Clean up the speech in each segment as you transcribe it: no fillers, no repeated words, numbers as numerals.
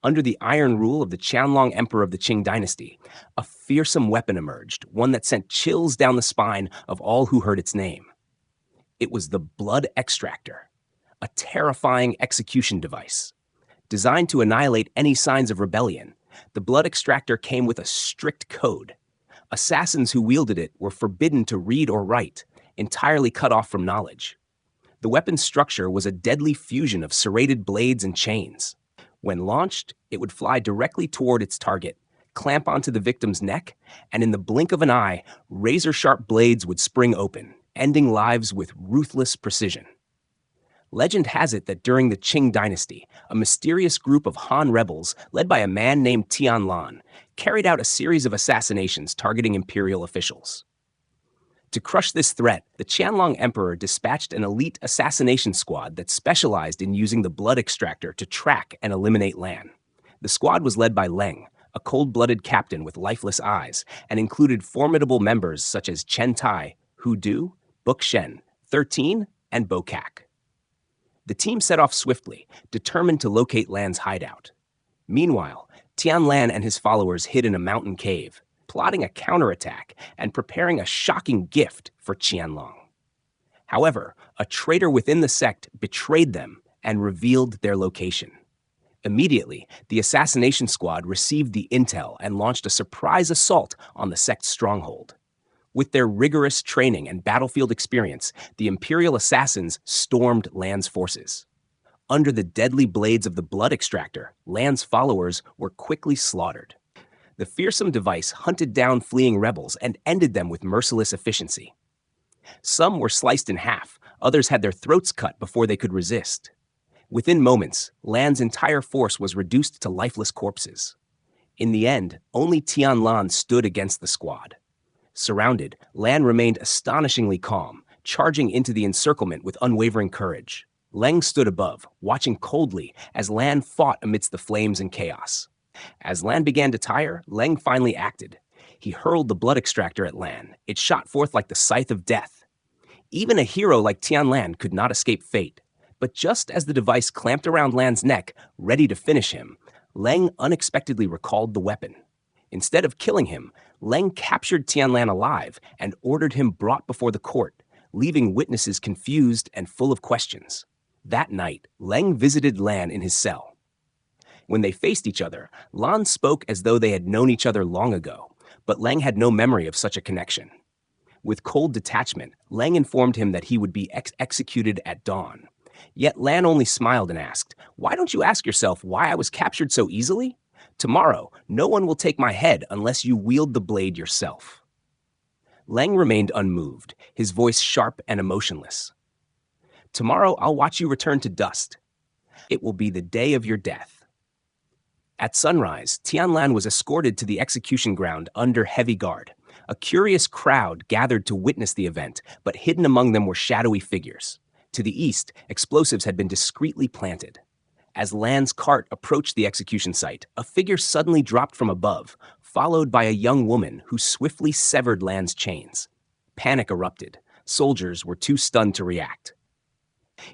Under the iron rule of the Qianlong Emperor of the Qing dynasty, a fearsome weapon emerged, one that sent chills down the spine of all who heard its name. It was the blood extractor, a terrifying execution device. Designed to annihilate any signs of rebellion, the blood extractor came with a strict code. Assassins who wielded it were forbidden to read or write, entirely cut off from knowledge. The weapon's structure was a deadly fusion of serrated blades and chains. When launched, it would fly directly toward its target, clamp onto the victim's neck, and in the blink of an eye, razor-sharp blades would spring open, ending lives with ruthless precision. Legend has it that during the Qing dynasty, a mysterious group of Han rebels, led by a man named Qianlong, carried out a series of assassinations targeting imperial officials. To crush this threat, the Qianlong Emperor dispatched an elite assassination squad that specialized in using the blood extractor to track and eliminate Lan. The squad was led by Leng, a cold-blooded captain with lifeless eyes, and included formidable members such as Chen Tai, Hu Du, Buk Shen, 13, and Bo Kak. The team set off swiftly, determined to locate Lan's hideout. Meanwhile, Tianlan and his followers hid in a mountain cave, plotting a counterattack and preparing a shocking gift for Qianlong. However, a traitor within the sect betrayed them and revealed their location. Immediately, the assassination squad received the intel and launched a surprise assault on the sect's stronghold. With their rigorous training and battlefield experience, the Imperial assassins stormed Lan's forces. Under the deadly blades of the blood extractor, Lan's followers were quickly slaughtered. The fearsome device hunted down fleeing rebels and ended them with merciless efficiency. Some were sliced in half, others had their throats cut before they could resist. Within moments, Lan's entire force was reduced to lifeless corpses. In the end, only Tianlan stood against the squad. Surrounded, Lan remained astonishingly calm, charging into the encirclement with unwavering courage. Leng stood above, watching coldly as Lan fought amidst the flames and chaos. As Lan began to tire, Leng finally acted. He hurled the blood extractor at Lan. It shot forth like the scythe of death. Even a hero like Tianlan could not escape fate. But just as the device clamped around Lan's neck, ready to finish him, Leng unexpectedly recalled the weapon. Instead of killing him, Leng captured Tianlan alive and ordered him brought before the court, leaving witnesses confused and full of questions. That night, Leng visited Lan in his cell. When they faced each other, Lan spoke as though they had known each other long ago, but Leng had no memory of such a connection. With cold detachment, Leng informed him that he would be executed at dawn. Yet Lan only smiled and asked, "Why don't you ask yourself why I was captured so easily? Tomorrow, no one will take my head unless you wield the blade yourself." Leng remained unmoved, his voice sharp and emotionless. "Tomorrow, I'll watch you return to dust. It will be the day of your death." At sunrise, Tianlan was escorted to the execution ground under heavy guard. A curious crowd gathered to witness the event, but hidden among them were shadowy figures. To the east, explosives had been discreetly planted. As Lan's cart approached the execution site, a figure suddenly dropped from above, followed by a young woman who swiftly severed Lan's chains. Panic erupted. Soldiers were too stunned to react.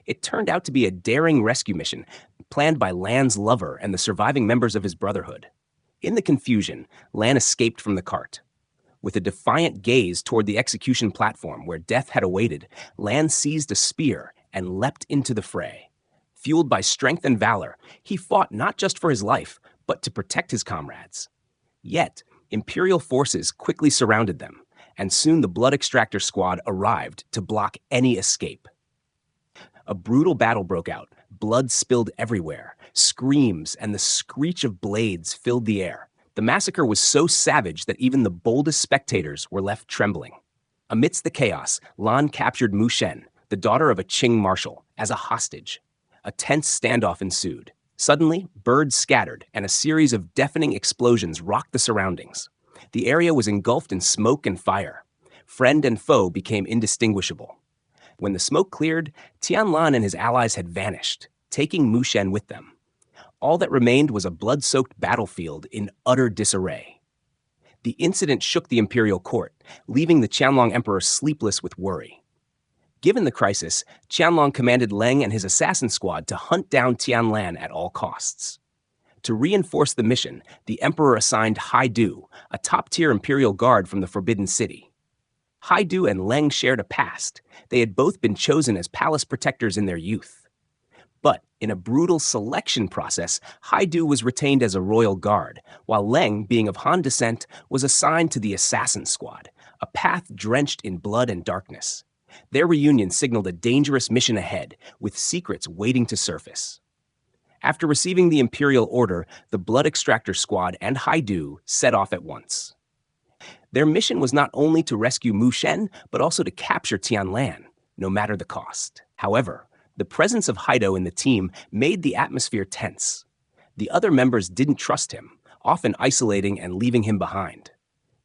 It turned out to be a daring rescue mission planned by Lan's lover and the surviving members of his brotherhood. In the confusion, Lan escaped from the cart. With a defiant gaze toward the execution platform where death had awaited, Lan seized a spear and leapt into the fray. Fueled by strength and valor, he fought not just for his life, but to protect his comrades. Yet, Imperial forces quickly surrounded them, and soon the blood extractor squad arrived to block any escape. A brutal battle broke out. Blood spilled everywhere. Screams and the screech of blades filled the air. The massacre was so savage that even the boldest spectators were left trembling. Amidst the chaos, Lan captured Mu Shen, the daughter of a Qing marshal, as a hostage. A tense standoff ensued. Suddenly, birds scattered, and a series of deafening explosions rocked the surroundings. The area was engulfed in smoke and fire. Friend and foe became indistinguishable. When the smoke cleared, Tianlan and his allies had vanished, taking Mu Shen with them. All that remained was a blood-soaked battlefield in utter disarray. The incident shook the imperial court, leaving the Qianlong emperor sleepless with worry. Given the crisis, Qianlong commanded Leng and his assassin squad to hunt down Tianlan at all costs. To reinforce the mission, the emperor assigned Haidu, a top-tier imperial guard from the Forbidden City. Haidu and Leng shared a past. They had both been chosen as palace protectors in their youth. But in a brutal selection process, Haidu was retained as a royal guard, while Leng, being of Han descent, was assigned to the Assassin Squad, a path drenched in blood and darkness. Their reunion signaled a dangerous mission ahead, with secrets waiting to surface. After receiving the Imperial order, the Blood Extractor Squad and Haidu set off at once. Their mission was not only to rescue Mu Shen, but also to capture Qianlong, no matter the cost. However, the presence of Haido in the team made the atmosphere tense. The other members didn't trust him, often isolating and leaving him behind.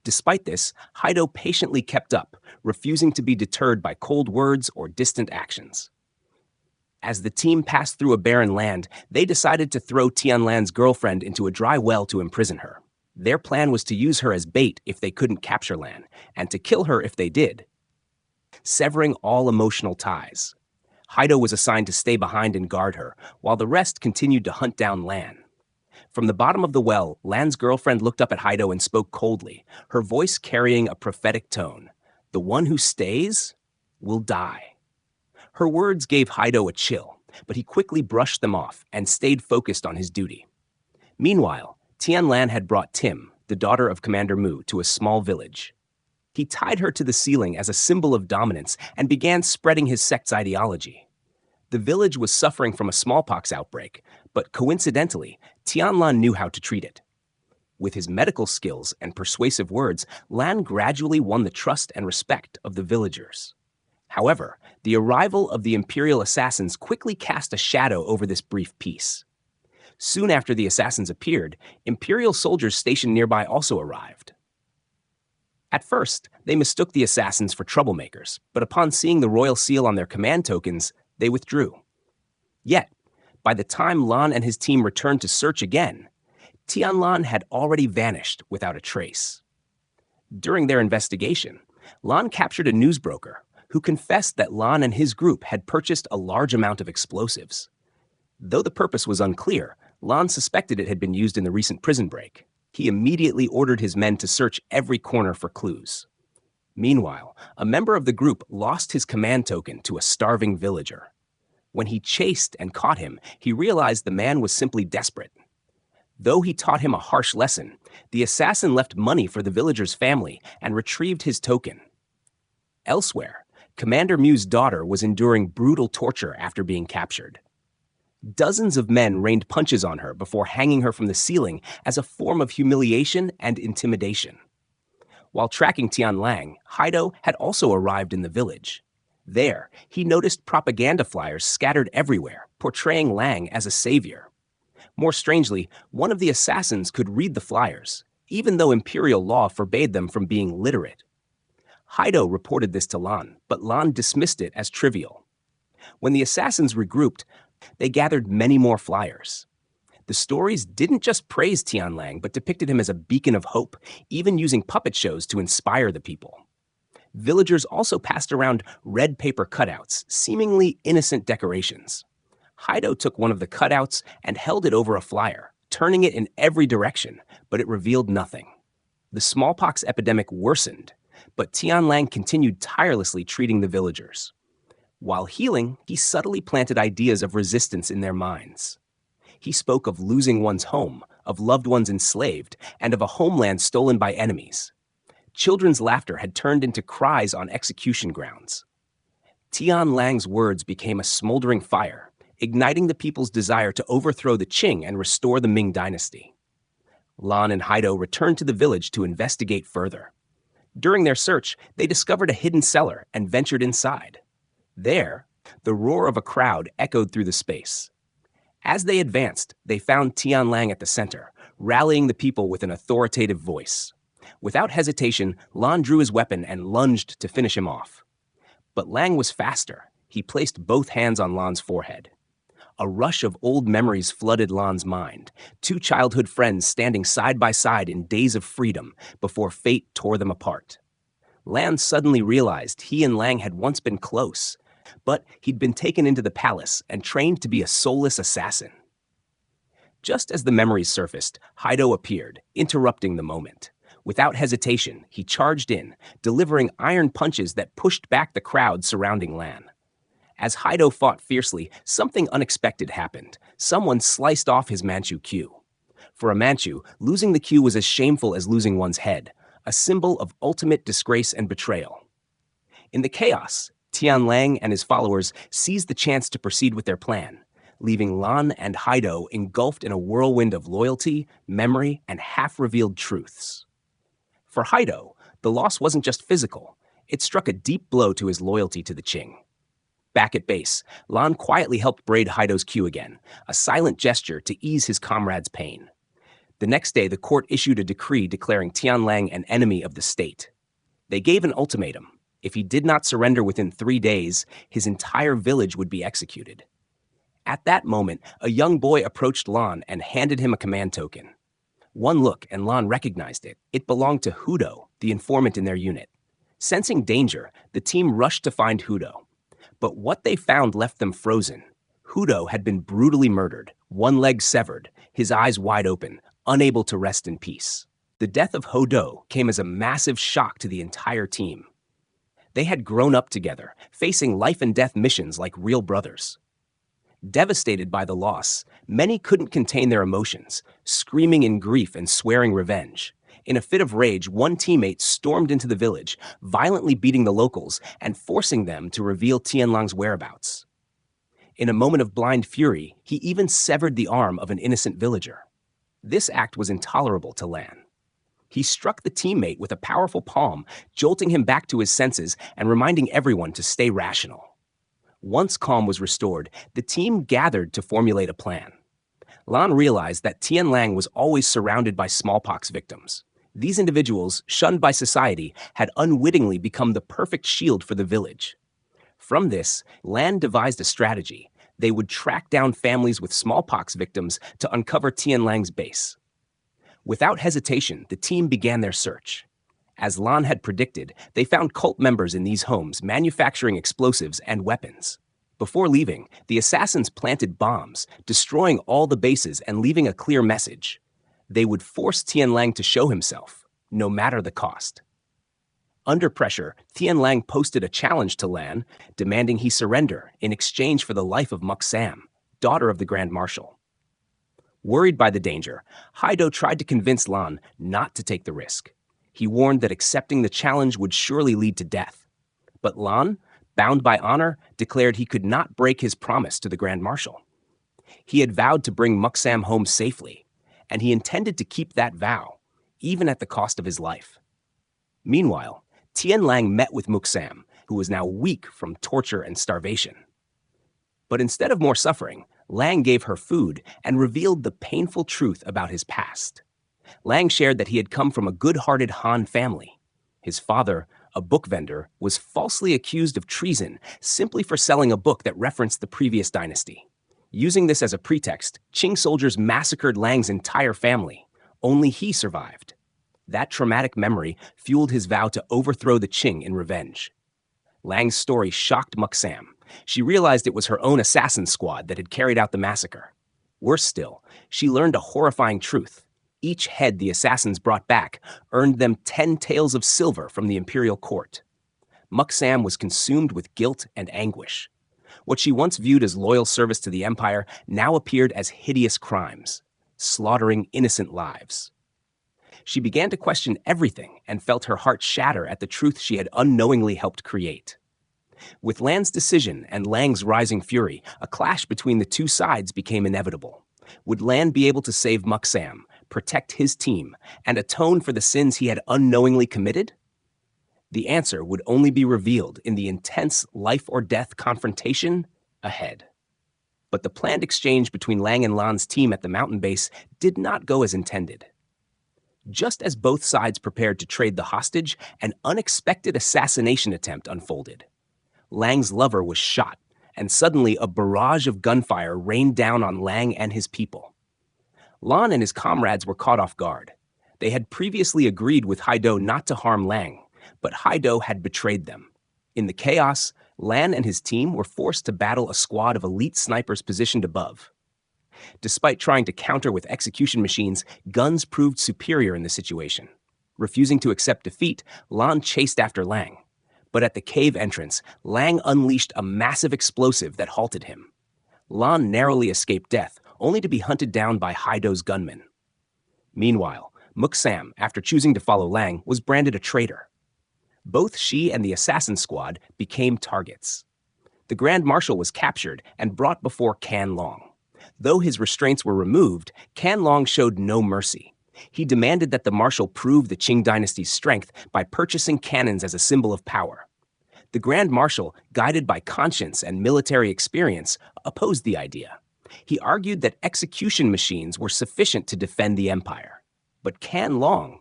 Despite this, Haido patiently kept up, refusing to be deterred by cold words or distant actions. As the team passed through a barren land, they decided to throw Qianlong's girlfriend into a dry well to imprison her. Their plan was to use her as bait if they couldn't capture Lan, and to kill her if they did, severing all emotional ties. Haido was assigned to stay behind and guard her, while the rest continued to hunt down Lan. From the bottom of the well, Lan's girlfriend looked up at Haido and spoke coldly, her voice carrying a prophetic tone. "The one who stays will die." Her words gave Haido a chill, but he quickly brushed them off and stayed focused on his duty. Meanwhile, Qianlong had brought Tim, the daughter of Commander Mu, to a small village. He tied her to the ceiling as a symbol of dominance and began spreading his sect's ideology. The village was suffering from a smallpox outbreak, but coincidentally, Qianlong knew how to treat it. With his medical skills and persuasive words, Lan gradually won the trust and respect of the villagers. However, the arrival of the Imperial assassins quickly cast a shadow over this brief peace. Soon after the assassins appeared, Imperial soldiers stationed nearby also arrived. At first, they mistook the assassins for troublemakers, but upon seeing the royal seal on their command tokens, they withdrew. Yet, by the time Lan and his team returned to search again, Qianlong had already vanished without a trace. During their investigation, Lan captured a newsbroker who confessed that Lan and his group had purchased a large amount of explosives. Though the purpose was unclear, Lan suspected it had been used in the recent prison break. He immediately ordered his men to search every corner for clues. Meanwhile, a member of the group lost his command token to a starving villager. When he chased and caught him, he realized the man was simply desperate. Though he taught him a harsh lesson, the assassin left money for the villager's family and retrieved his token. Elsewhere, Commander Mu's daughter was enduring brutal torture after being captured. Dozens of men rained punches on her before hanging her from the ceiling as a form of humiliation and intimidation. While tracking Qianlong, Haido had also arrived in the village. There, he noticed propaganda flyers scattered everywhere, portraying Lang as a savior. More strangely, one of the assassins could read the flyers, even though imperial law forbade them from being literate. Haido reported this to Lan, but Lan dismissed it as trivial. When the assassins regrouped, they gathered many more flyers. The stories didn't just praise Qianlong, but depicted him as a beacon of hope, even using puppet shows to inspire the people. Villagers also passed around red paper cutouts, seemingly innocent decorations. Haido took one of the cutouts and held it over a flyer, turning it in every direction, but it revealed nothing. The smallpox epidemic worsened, but Qianlong continued tirelessly treating the villagers. While healing, he subtly planted ideas of resistance in their minds. He spoke of losing one's home, of loved ones enslaved, and of a homeland stolen by enemies. Children's laughter had turned into cries on execution grounds. Qianlong's words became a smoldering fire, igniting the people's desire to overthrow the Qing and restore the Ming dynasty. Lan and Haido returned to the village to investigate further. During their search, they discovered a hidden cellar and ventured inside. There, the roar of a crowd echoed through the space. As they advanced, they found Qianlong at the center, rallying the people with an authoritative voice. Without hesitation, Lan drew his weapon and lunged to finish him off. But Lang was faster. He placed both hands on Lan's forehead. A rush of old memories flooded Lan's mind, two childhood friends standing side by side in days of freedom before fate tore them apart. Lan suddenly realized he and Lang had once been close, but he'd been taken into the palace and trained to be a soulless assassin. Just as the memories surfaced, Haido appeared, interrupting the moment. Without hesitation, he charged in, delivering iron punches that pushed back the crowd surrounding Lan. As Haido fought fiercely, something unexpected happened. Someone sliced off his Manchu queue. For a Manchu, losing the queue was as shameful as losing one's head, a symbol of ultimate disgrace and betrayal. In the chaos, Qianlong and his followers seized the chance to proceed with their plan, leaving Lan and Haido engulfed in a whirlwind of loyalty, memory, and half-revealed truths. For Haido, the loss wasn't just physical. It struck a deep blow to his loyalty to the Qing. Back at base, Lan quietly helped braid Haido's queue again, a silent gesture to ease his comrade's pain. The next day, the court issued a decree declaring Qianlong an enemy of the state. They gave an ultimatum. If he did not surrender within 3 days, his entire village would be executed. At that moment, a young boy approached Lan and handed him a command token. One look, and Lan recognized it. It belonged to Hudo, the informant in their unit. Sensing danger, the team rushed to find Hudo. But what they found left them frozen. Hudo had been brutally murdered, one leg severed, his eyes wide open, unable to rest in peace. The death of Hudo came as a massive shock to the entire team. They had grown up together, facing life-and-death missions like real brothers. Devastated by the loss, many couldn't contain their emotions, screaming in grief and swearing revenge. In a fit of rage, one teammate stormed into the village, violently beating the locals and forcing them to reveal Qianlong's whereabouts. In a moment of blind fury, he even severed the arm of an innocent villager. This act was intolerable to Lan. He struck the teammate with a powerful palm, jolting him back to his senses and reminding everyone to stay rational. Once calm was restored, the team gathered to formulate a plan. Lan realized that Qianlong was always surrounded by smallpox victims. These individuals, shunned by society, had unwittingly become the perfect shield for the village. From this, Lan devised a strategy. They would track down families with smallpox victims to uncover Qianlong's base. Without hesitation, the team began their search. As Lan had predicted, they found cult members in these homes manufacturing explosives and weapons. Before leaving, the assassins planted bombs, destroying all the bases and leaving a clear message. They would force Qianlong to show himself, no matter the cost. Under pressure, Qianlong posted a challenge to Lan, demanding he surrender in exchange for the life of Muksam, daughter of the Grand Marshal. Worried by the danger, Haido tried to convince Lan not to take the risk. He warned that accepting the challenge would surely lead to death. But Lan, bound by honor, declared he could not break his promise to the Grand Marshal. He had vowed to bring Muksam home safely, and he intended to keep that vow, even at the cost of his life. Meanwhile, Qianlong met with Muksam, who was now weak from torture and starvation. But instead of more suffering, Lang gave her food and revealed the painful truth about his past. Lang shared that he had come from a good-hearted Han family. His father, a book vendor, was falsely accused of treason simply for selling a book that referenced the previous dynasty. Using this as a pretext, Qing soldiers massacred Lang's entire family. Only he survived. That traumatic memory fueled his vow to overthrow the Qing in revenge. Lang's story shocked Muksam. She realized it was her own assassin squad that had carried out the massacre. Worse still, she learned a horrifying truth. Each head the assassins brought back earned them 10 taels of silver from the imperial court. Muksam was consumed with guilt and anguish. What she once viewed as loyal service to the empire now appeared as hideous crimes, slaughtering innocent lives. She began to question everything and felt her heart shatter at the truth she had unknowingly helped create. With Lan's decision and Lang's rising fury, a clash between the two sides became inevitable. Would Lan be able to save Muksam, protect his team, and atone for the sins he had unknowingly committed? The answer would only be revealed in the intense life-or-death confrontation ahead. But the planned exchange between Lang and Lan's team at the mountain base did not go as intended. Just as both sides prepared to trade the hostage, an unexpected assassination attempt unfolded. Lang's lover was shot, and suddenly a barrage of gunfire rained down on Lang and his people. Lan and his comrades were caught off guard. They had previously agreed with Haido not to harm Lang, but Haido had betrayed them. In the chaos, Lan and his team were forced to battle a squad of elite snipers positioned above. Despite trying to counter with execution machines, guns proved superior in the situation. Refusing to accept defeat, Lan chased after Lang. But at the cave entrance, Lang unleashed a massive explosive that halted him. Lan narrowly escaped death, only to be hunted down by Haido's gunmen. Meanwhile, Muksam, after choosing to follow Lang, was branded a traitor. Both she and the assassin squad became targets. The Grand Marshal was captured and brought before Qianlong. Though his restraints were removed, Qianlong showed no mercy. He demanded that the marshal prove the Qing dynasty's strength by purchasing cannons as a symbol of power. The Grand Marshal, guided by conscience and military experience, opposed the idea. He argued that execution machines were sufficient to defend the empire. But Qianlong,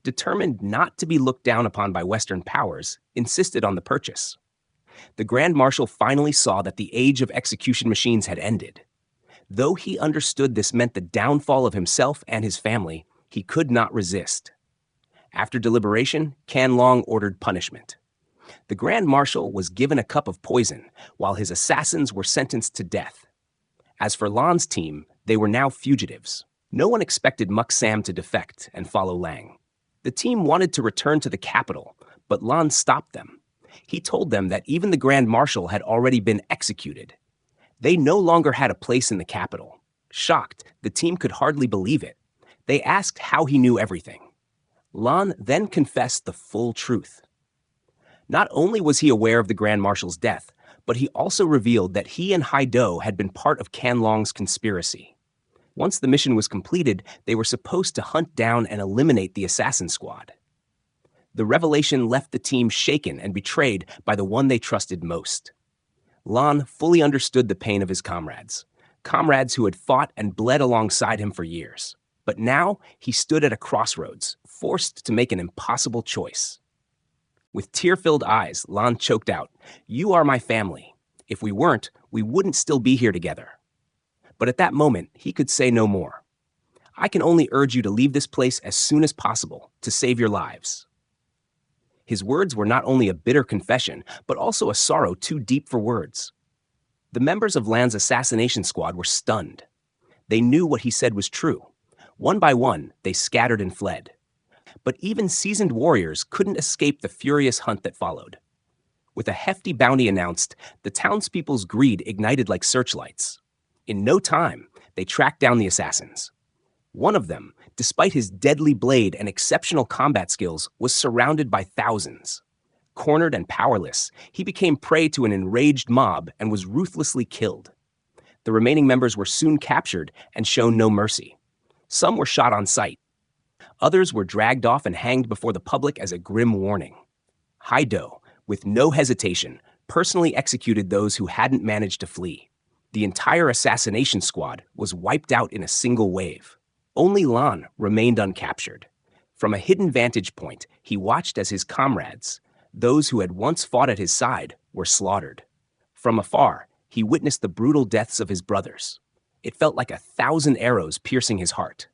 determined not to be looked down upon by Western powers, insisted on the purchase. The Grand Marshal finally saw that the age of execution machines had ended. Though he understood this meant the downfall of himself and his family, he could not resist. After deliberation, Qianlong ordered punishment. The Grand Marshal was given a cup of poison, while his assassins were sentenced to death. As for Lan's team, they were now fugitives. No one expected Muksam to defect and follow Lang. The team wanted to return to the capital, but Lan stopped them. He told them that even the Grand Marshal had already been executed. They no longer had a place in the capital. Shocked, the team could hardly believe it. They asked how he knew everything. Lan then confessed the full truth. Not only was he aware of the Grand Marshal's death, but he also revealed that he and Haido had been part of Qianlong's conspiracy. Once the mission was completed, they were supposed to hunt down and eliminate the assassin squad. The revelation left the team shaken and betrayed by the one they trusted most. Lan fully understood the pain of his comrades who had fought and bled alongside him for years. But now he stood at a crossroads, forced to make an impossible choice. With tear-filled eyes, Lan choked out, "You are my family. If we weren't, we wouldn't still be here together." But at that moment, he could say no more. "I can only urge you to leave this place as soon as possible to save your lives." His words were not only a bitter confession, but also a sorrow too deep for words. The members of Lan's assassination squad were stunned. They knew what he said was true. One by one, they scattered and fled. But even seasoned warriors couldn't escape the furious hunt that followed. With a hefty bounty announced, the townspeople's greed ignited like searchlights. In no time, they tracked down the assassins. One of them, despite his deadly blade and exceptional combat skills, was surrounded by thousands. Cornered and powerless, he became prey to an enraged mob and was ruthlessly killed. The remaining members were soon captured and shown no mercy. Some were shot on sight. Others were dragged off and hanged before the public as a grim warning. Haido, with no hesitation, personally executed those who hadn't managed to flee. The entire assassination squad was wiped out in a single wave. Only Lan remained uncaptured. From a hidden vantage point, he watched as his comrades, those who had once fought at his side, were slaughtered. From afar, he witnessed the brutal deaths of his brothers. It felt like 1,000 arrows piercing his heart.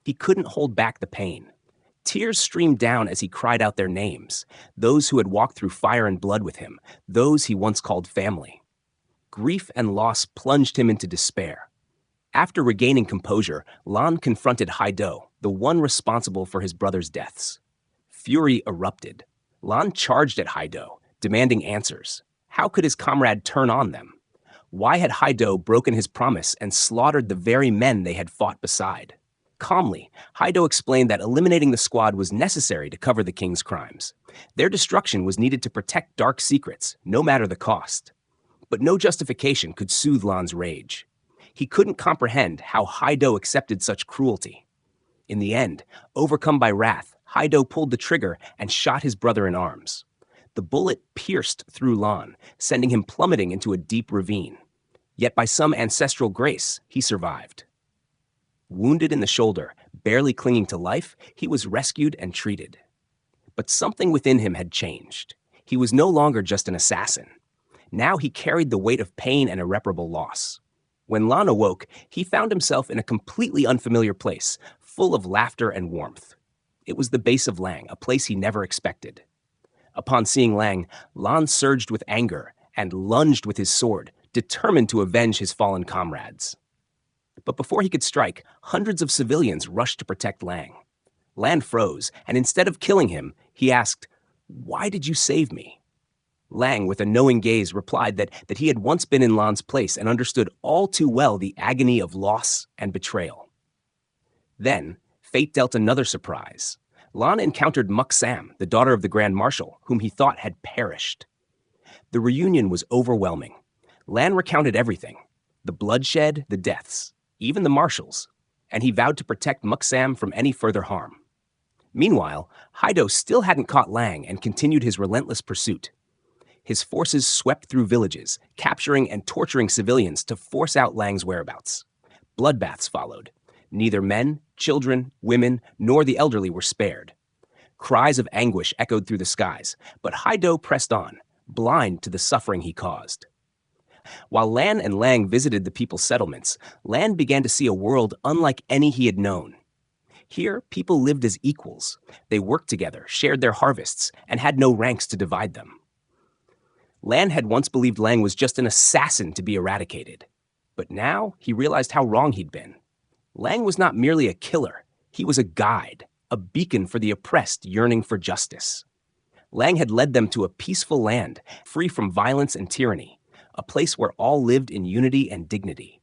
He couldn't hold back the pain. Tears streamed down as he cried out their names, those who had walked through fire and blood with him, those he once called family. Grief and loss plunged him into despair. After regaining composure, Lan confronted Haido, the one responsible for his brother's deaths. Fury erupted. Lan charged at Haido, demanding answers. How could his comrade turn on them? Why had Haido broken his promise and slaughtered the very men they had fought beside? Calmly, Haido explained that eliminating the squad was necessary to cover the king's crimes. Their destruction was needed to protect dark secrets, no matter the cost. But no justification could soothe Lan's rage. He couldn't comprehend how Haido accepted such cruelty. In the end, overcome by wrath, Haido pulled the trigger and shot his brother in arms. The bullet pierced through Lan, sending him plummeting into a deep ravine. Yet by some ancestral grace, he survived. Wounded in the shoulder, barely clinging to life, he was rescued and treated. But something within him had changed. He was no longer just an assassin. Now he carried the weight of pain and irreparable loss. When Lan awoke, he found himself in a completely unfamiliar place, full of laughter and warmth. It was the base of Lang, a place he never expected. Upon seeing Lang, Lan surged with anger and lunged with his sword, determined to avenge his fallen comrades. But before he could strike, hundreds of civilians rushed to protect Lang. Lan froze, and instead of killing him, he asked, "Why did you save me?" Lang, with a knowing gaze, replied that he had once been in Lan's place and understood all too well the agony of loss and betrayal. Then, fate dealt another surprise. Lan encountered Muk Sam, the daughter of the Grand Marshal, whom he thought had perished. The reunion was overwhelming. Lan recounted everything: the bloodshed, the deaths, even the marshals, and he vowed to protect Muk Sam from any further harm. Meanwhile, Haido still hadn't caught Lang and continued his relentless pursuit. His forces swept through villages, capturing and torturing civilians to force out Lang's whereabouts. Bloodbaths followed. Neither men, children, women, nor the elderly were spared. Cries of anguish echoed through the skies, but Haido pressed on, blind to the suffering he caused. While Lan and Lang visited the people's settlements, Lan began to see a world unlike any he had known. Here, people lived as equals. They worked together, shared their harvests, and had no ranks to divide them. Lan had once believed Lang was just an assassin to be eradicated. But now he realized how wrong he'd been. Lang was not merely a killer. He was a guide, a beacon for the oppressed yearning for justice. Lang had led them to a peaceful land, free from violence and tyranny, a place where all lived in unity and dignity.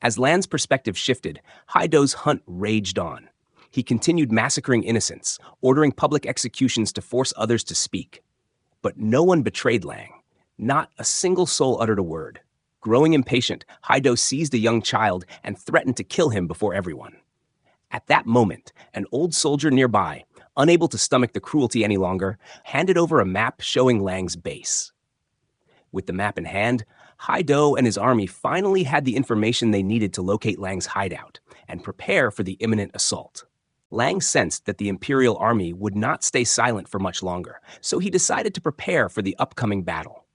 As Lan's perspective shifted, Haido's hunt raged on. He continued massacring innocents, ordering public executions to force others to speak. But no one betrayed Lang. Not a single soul uttered a word. Growing impatient, Haido seized a young child and threatened to kill him before everyone. At that moment, an old soldier nearby, unable to stomach the cruelty any longer, handed over a map showing Lang's base. With the map in hand, Haido and his army finally had the information they needed to locate Lang's hideout and prepare for the imminent assault. Lang sensed that the Imperial army would not stay silent for much longer, so he decided to prepare for the upcoming battle.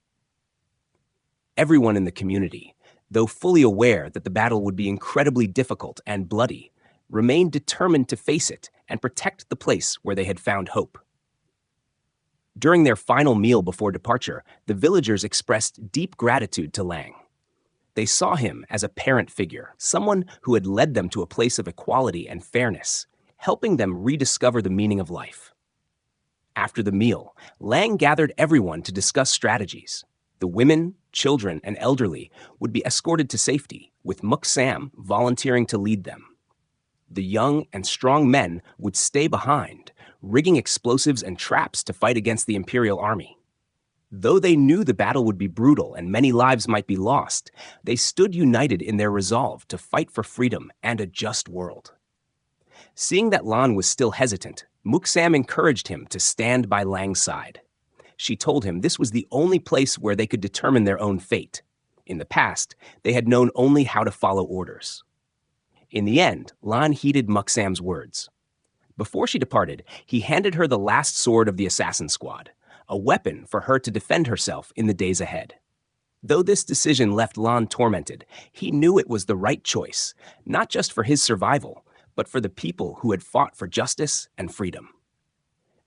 Everyone in the community, though fully aware that the battle would be incredibly difficult and bloody, remained determined to face it and protect the place where they had found hope. During their final meal before departure, the villagers expressed deep gratitude to Lang. They saw him as a parent figure, someone who had led them to a place of equality and fairness, helping them rediscover the meaning of life. After the meal, Lang gathered everyone to discuss strategies. The women, children, and elderly would be escorted to safety, with Muk Sam volunteering to lead them. The young and strong men would stay behind, rigging explosives and traps to fight against the Imperial army. Though they knew the battle would be brutal and many lives might be lost, they stood united in their resolve to fight for freedom and a just world. Seeing that Lan was still hesitant, Muk Sam encouraged him to stand by Lang's side. She told him this was the only place where they could determine their own fate. In the past, they had known only how to follow orders. In the end, Lan heeded Muk Sam's words. Before she departed, he handed her the last sword of the assassin squad, a weapon for her to defend herself in the days ahead. Though this decision left Lan tormented, he knew it was the right choice, not just for his survival, but for the people who had fought for justice and freedom.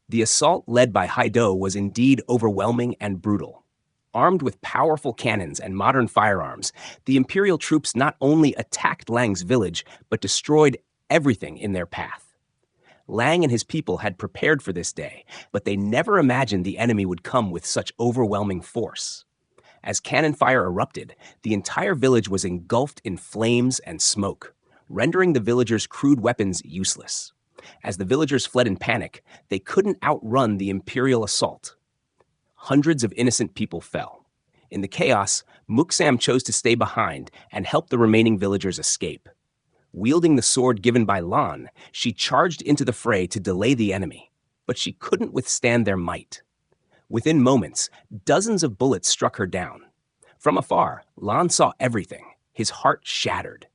The assault led by Haido was indeed overwhelming and brutal. Armed with powerful cannons and modern firearms, the Imperial troops not only attacked Lang's village, but destroyed everything in their path. Lang and his people had prepared for this day, but they never imagined the enemy would come with such overwhelming force. As cannon fire erupted, the entire village was engulfed in flames and smoke, rendering the villagers' crude weapons useless. As the villagers fled in panic, they couldn't outrun the Imperial assault. Hundreds of innocent people fell. In the chaos, Muk Sam chose to stay behind and help the remaining villagers escape. Wielding the sword given by Lan, she charged into the fray to delay the enemy, but she couldn't withstand their might. Within moments, dozens of bullets struck her down. From afar, Lan saw everything, his heart shattered.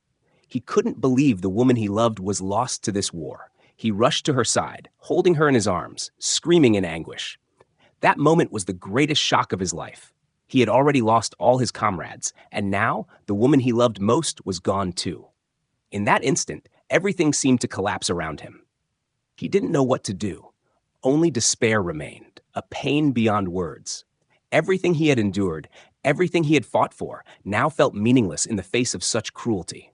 He couldn't believe the woman he loved was lost to this war. He rushed to her side, holding her in his arms, screaming in anguish. That moment was the greatest shock of his life. He had already lost all his comrades, and now the woman he loved most was gone too. In that instant, everything seemed to collapse around him. He didn't know what to do. Only despair remained, a pain beyond words. Everything he had endured, everything he had fought for, now felt meaningless in the face of such cruelty.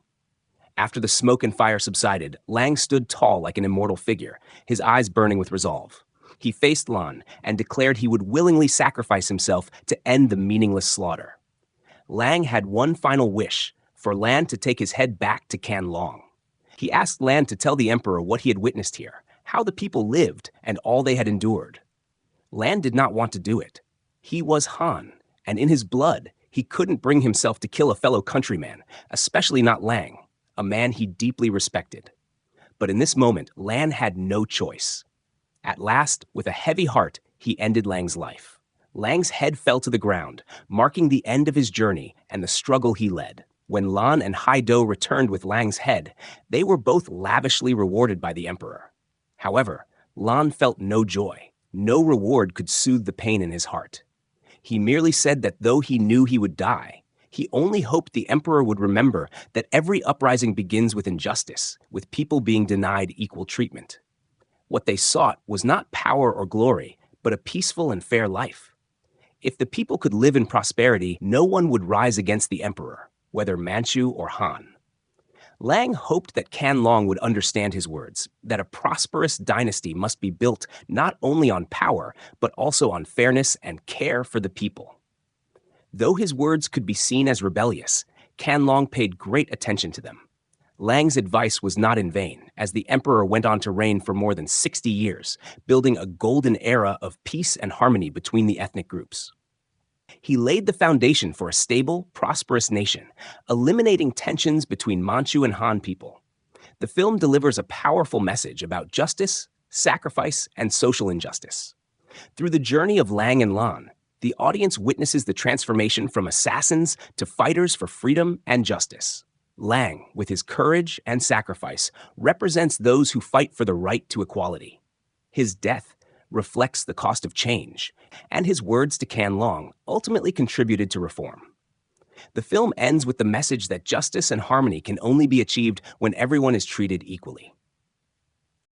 After the smoke and fire subsided, Lang stood tall like an immortal figure, his eyes burning with resolve. He faced Lan and declared he would willingly sacrifice himself to end the meaningless slaughter. Lang had one final wish, for Lan to take his head back to Qianlong. He asked Lan to tell the emperor what he had witnessed here, how the people lived, and all they had endured. Lan did not want to do it. He was Han, and in his blood, he couldn't bring himself to kill a fellow countryman, especially not Lang, a man he deeply respected. But in this moment, Lan had no choice. At last, with a heavy heart, he ended Lang's life. Lang's head fell to the ground, marking the end of his journey and the struggle he led. When Lan and Haido returned with Lang's head, they were both lavishly rewarded by the emperor. However, Lan felt no joy. No reward could soothe the pain in his heart. He merely said that though he knew he would die, he only hoped the emperor would remember that every uprising begins with injustice, with people being denied equal treatment. What they sought was not power or glory, but a peaceful and fair life. If the people could live in prosperity, no one would rise against the emperor, whether Manchu or Han. Lang hoped that Qianlong would understand his words, that a prosperous dynasty must be built not only on power, but also on fairness and care for the people. Though his words could be seen as rebellious, Qianlong paid great attention to them. Lang's advice was not in vain, as the emperor went on to reign for more than 60 years, building a golden era of peace and harmony between the ethnic groups. He laid the foundation for a stable, prosperous nation, eliminating tensions between Manchu and Han people. The film delivers a powerful message about justice, sacrifice, and social injustice. Through the journey of Lang and Lan, the audience witnesses the transformation from assassins to fighters for freedom and justice. Lang, with his courage and sacrifice, represents those who fight for the right to equality. His death reflects the cost of change, and his words to Qianlong ultimately contributed to reform. The film ends with the message that justice and harmony can only be achieved when everyone is treated equally.